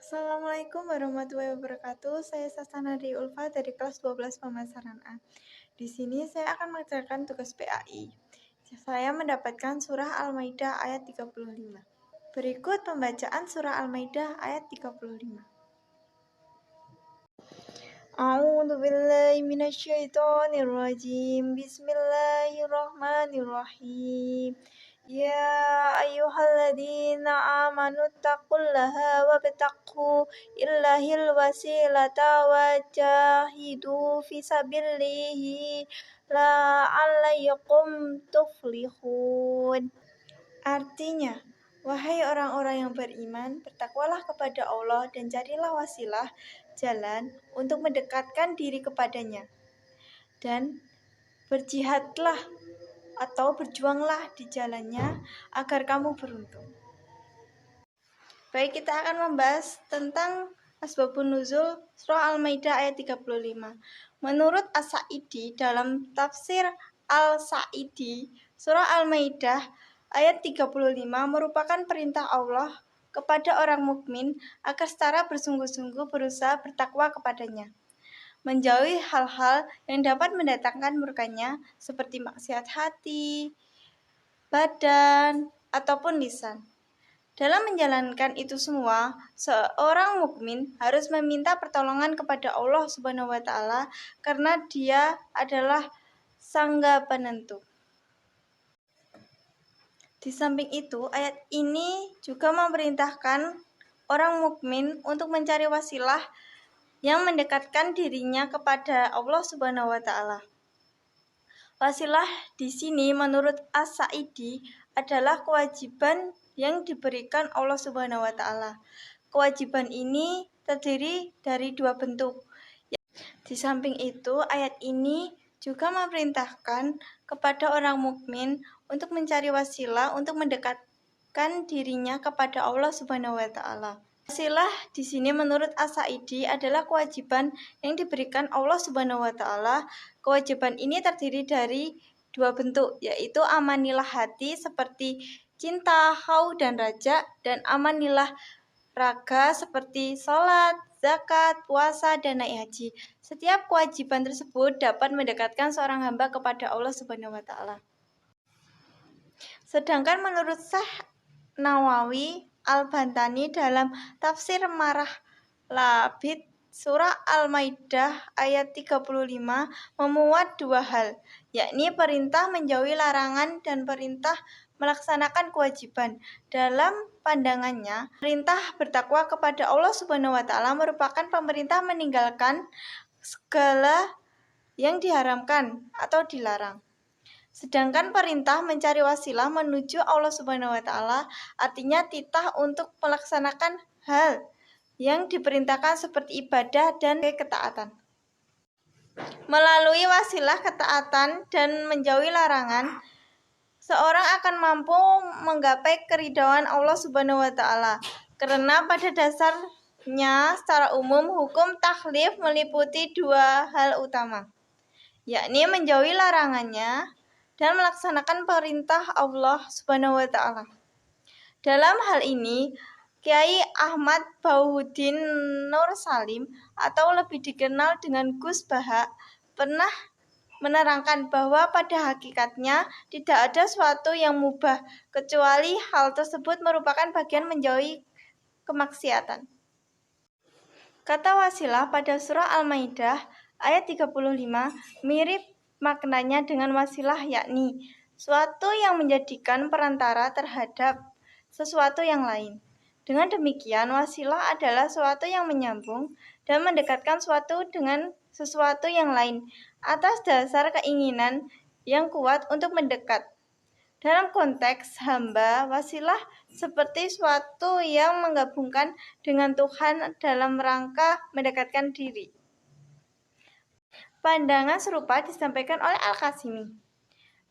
Assalamualaikum warahmatullahi wabarakatuh. Saya Sasanadi Ulfa dari kelas 12 Pemasaran A. Di sini saya akan mengerjakan tugas PAI. Saya mendapatkan surah Al-Maidah ayat 35. Berikut pembacaan surah Al-Maidah ayat 35. A'udzu billahi minasyaitonir rajim. Bismillahirrahmanirrahim. Ya ayyuhalladzina amanu taqullaha wabtaqu illahil wasilata wajahidu fisabilihi la'allakum tuflihun. Artinya, wahai orang-orang yang beriman, bertakwalah kepada Allah dan carilah wasilah jalan untuk mendekatkan diri kepadanya. Dan berjihadlah atau berjuanglah di jalannya agar kamu beruntung. Baik, kita akan membahas tentang Asbabun Nuzul Surah Al-Maidah ayat 35. Menurut As-Sa'idi dalam tafsir Al-Sa'idi, Surah Al-Maidah ayat 35 merupakan perintah Allah kepada orang mukmin agar secara bersungguh-sungguh berusaha bertakwa kepadanya, menjauhi hal-hal yang dapat mendatangkan murkanya seperti maksiat hati, badan, ataupun lisan. Dalam menjalankan itu semua, seorang mukmin harus meminta pertolongan kepada Allah Subhanahu wa taala karena Dia adalah Sangga Penentu. Di samping itu, ayat ini juga memerintahkan orang mukmin untuk mencari wasilah yang mendekatkan dirinya kepada Allah Subhanahu wa taala. Wasilah di sini menurut As-Sa'idi adalah kewajiban yang diberikan Allah Subhanahu wa taala. Kewajiban ini terdiri dari dua bentuk. Di samping itu, ayat ini juga memerintahkan kepada orang mukmin untuk mencari wasilah untuk mendekatkan dirinya kepada Allah Subhanahu wa taala. Wasilah di sini menurut As-Sa'idi adalah kewajiban yang diberikan Allah Subhanahu wa taala. Kewajiban ini terdiri dari dua bentuk, yaitu amanilah hati seperti cinta, haus, dan raja, dan amanilah raga seperti sholat, zakat, puasa, dan naik haji. Setiap kewajiban tersebut dapat mendekatkan seorang hamba kepada Allah Subhanahu wa taala. Sedangkan menurut Syekh Nawawi Al-Bantani dalam tafsir Marah Labid Surah Al-Maidah ayat 35 memuat dua hal, yakni perintah menjauhi larangan dan perintah melaksanakan kewajiban. Dalam pandangannya, perintah bertakwa kepada Allah Subhanahu wa taala merupakan pemerintah meninggalkan segala yang diharamkan atau dilarang. Sedangkan perintah mencari wasilah menuju Allah Subhanahu wa taala artinya titah untuk melaksanakan hal yang diperintahkan seperti ibadah dan ketaatan. Melalui wasilah ketaatan dan menjauhi larangan, seorang akan mampu menggapai keridhaan Allah Subhanahu wa taala. Karena pada dasarnya secara umum hukum taklif meliputi dua hal utama, yakni menjauhi larangannya dan melaksanakan perintah Allah Subhanahu wa taala. Dalam hal ini, Kiai Ahmad Bauhuddin Nur Salim atau lebih dikenal dengan Gus Baha pernah menerangkan bahwa pada hakikatnya tidak ada sesuatu yang mubah kecuali hal tersebut merupakan bagian menjauhi kemaksiatan. Kata wasilah pada surah Al-Maidah ayat 35 mirip maknanya dengan wasilah, yakni suatu yang menjadikan perantara terhadap sesuatu yang lain. Dengan demikian, wasilah adalah suatu yang menyambung dan mendekatkan suatu dengan sesuatu yang lain atas dasar keinginan yang kuat untuk mendekat. Dalam konteks hamba, wasilah seperti suatu yang menggabungkan dengan Tuhan dalam rangka mendekatkan diri. Pandangan serupa disampaikan oleh Al-Qasimi.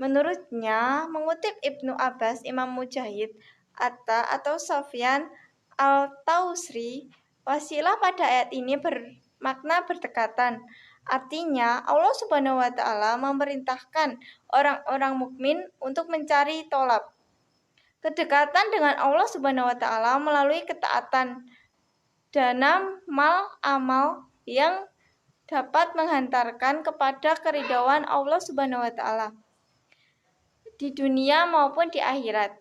Menurutnya, mengutip Ibnu Abbas, Imam Mujahid, Atta atau Sofyan Al-Tausri, wasilah pada ayat ini bermakna berdekatan. Artinya, Allah Subhanahu wa taala memerintahkan orang-orang mukmin untuk mencari tolab kedekatan dengan Allah Subhanahu wa taala melalui ketaatan dana mal amal yang dapat menghantarkan kepada keridhaan Allah Subhanahu wa taala di dunia maupun di akhirat.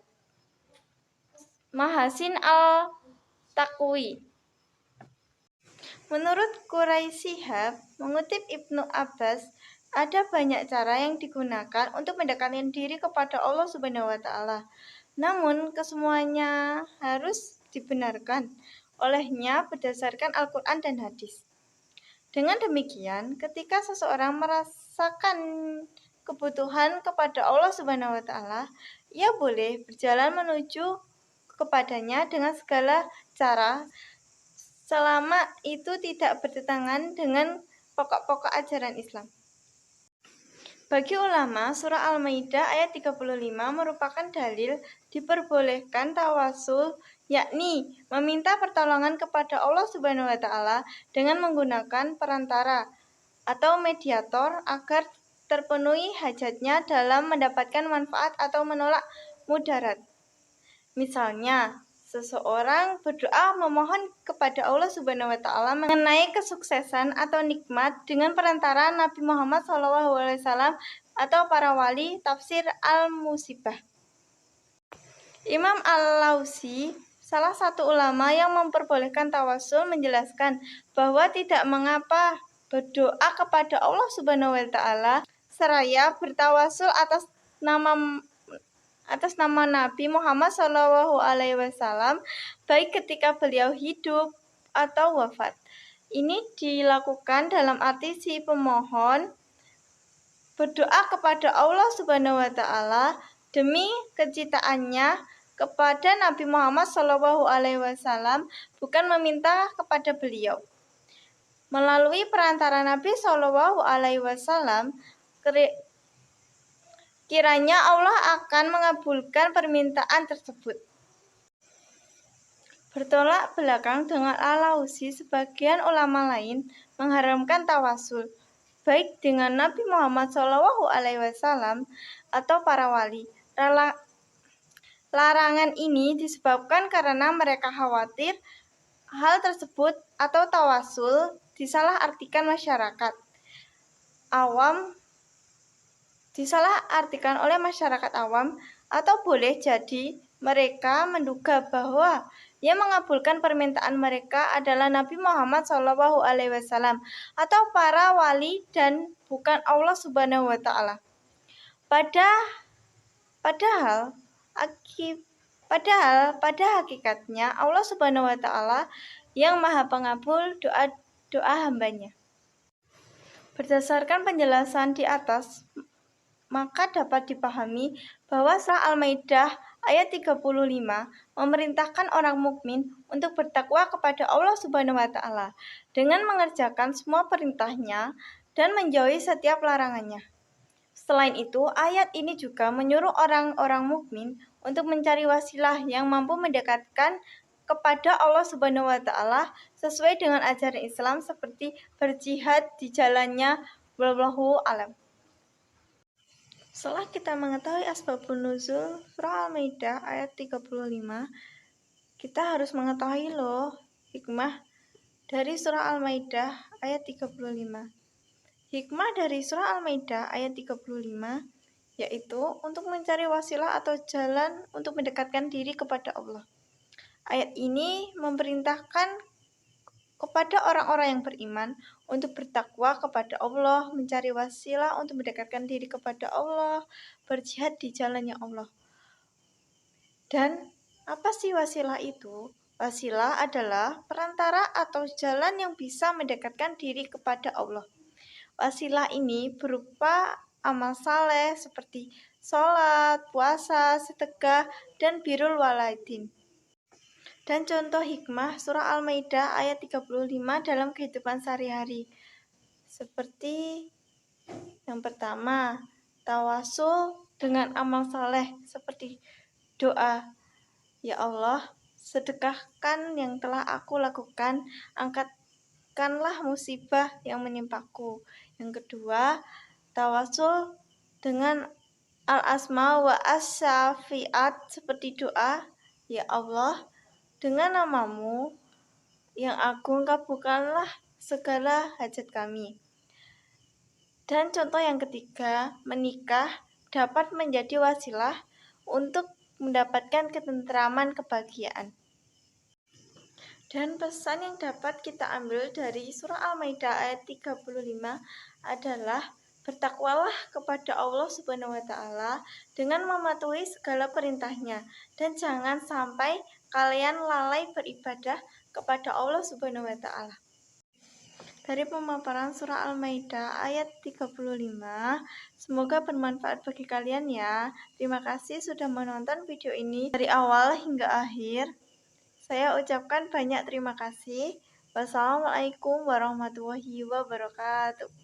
Mahasin al-Taqwi. Menurut Quraisyihab, mengutip Ibnu Abbas, ada banyak cara yang digunakan untuk mendekatkan diri kepada Allah Subhanahu wa taala. Namun, kesemuanya harus dibenarkan olehnya berdasarkan Al-Qur'an dan hadis. Dengan demikian, ketika seseorang merasakan kebutuhan kepada Allah Subhanahu wa taala, ia boleh berjalan menuju kepadanya dengan segala cara selama itu tidak bertentangan dengan pokok-pokok ajaran Islam. Bagi ulama, surah Al-Maidah ayat 35 merupakan dalil diperbolehkan tawasul, yakni meminta pertolongan kepada Allah Subhanahu wa taala dengan menggunakan perantara atau mediator agar terpenuhi hajatnya dalam mendapatkan manfaat atau menolak mudarat. Misalnya, seseorang berdoa memohon kepada Allah Subhanahu wa taala mengenai kesuksesan atau nikmat dengan perantara Nabi Muhammad SAW atau para wali. Tafsir Al-Musibah. Imam Al-Lausi, salah satu ulama yang memperbolehkan tawasul, menjelaskan bahwa tidak mengapa berdoa kepada Allah Subhanahu wa taala seraya bertawasul atas nama Nabi Muhammad SAW, baik ketika beliau hidup atau wafat. Ini dilakukan dalam arti si pemohon berdoa kepada Allah Subhanahu wa taala demi kecintaannya kepada Nabi Muhammad SAW, bukan meminta kepada beliau. Melalui perantara Nabi SAW, kiranya Allah akan mengabulkan permintaan tersebut. Bertolak belakang dengan Al-Lausi, sebagian ulama lain mengharamkan tawasul, baik dengan Nabi Muhammad SAW atau para wali. Larangan ini disebabkan karena mereka khawatir hal tersebut atau tawasul disalahartikan masyarakat awam atau boleh jadi mereka menduga bahwa yang mengabulkan permintaan mereka adalah Nabi Muhammad SAW atau para wali dan bukan Allah Subhanahu wa taala. Padahal pada hakikatnya Allah Subhanahu wa taala yang Maha Pengabul doa hambanya. Berdasarkan penjelasan di atas, maka dapat dipahami bahwa surah Al-Maidah ayat 35 memerintahkan orang mukmin untuk bertakwa kepada Allah Subhanahu wa taala dengan mengerjakan semua perintahnya dan menjauhi setiap larangannya. Selain itu, ayat ini juga menyuruh orang-orang mukmin untuk mencari wasilah yang mampu mendekatkan kepada Allah Subhanahu wa taala sesuai dengan ajaran Islam, seperti berjihad di jalannya. Wallahu a'lam. Setelah kita mengetahui asbabun nuzul surah Al-Maidah ayat 35, kita harus mengetahui hikmah dari surah Al-Maidah ayat 35. Hikmah dari surah Al-Maidah ayat 35 yaitu untuk mencari wasilah atau jalan untuk mendekatkan diri kepada Allah. Ayat ini memerintahkan kepada orang-orang yang beriman untuk bertakwa kepada Allah, mencari wasilah untuk mendekatkan diri kepada Allah, berjihad di jalannya Allah. Dan apa sih wasilah itu? Wasilah adalah perantara atau jalan yang bisa mendekatkan diri kepada Allah. Wasilah ini berupa amal saleh seperti sholat, puasa, sedekah, dan birrul walidain. Dan contoh hikmah surah Al-Maidah ayat 35 dalam kehidupan sehari-hari. Seperti yang pertama, tawasul dengan amal saleh seperti doa, ya Allah, sedekahkan yang telah aku lakukan, angkatkanlah musibah yang menimpaku. Yang kedua, tawasul dengan al-asma wa as-syafiat seperti doa, ya Allah, dengan namamu yang yang agung, kabulkanlah segala hajat kami. Dan contoh yang ketiga, menikah dapat menjadi wasilah untuk mendapatkan ketentraman, kebahagiaan. Dan pesan yang dapat kita ambil dari surah Al-Maidah ayat 35 adalah bertakwalah kepada Allah Subhanahu wa taala dengan mematuhi segala perintahnya, dan jangan sampai kalian lalai beribadah kepada Allah Subhanahu wa taala. Dari pemaparan surah Al-Maidah ayat 35, semoga bermanfaat bagi kalian ya. Terima kasih sudah menonton video ini dari awal hingga akhir. Saya ucapkan banyak terima kasih. Wassalamualaikum warahmatullahi wabarakatuh.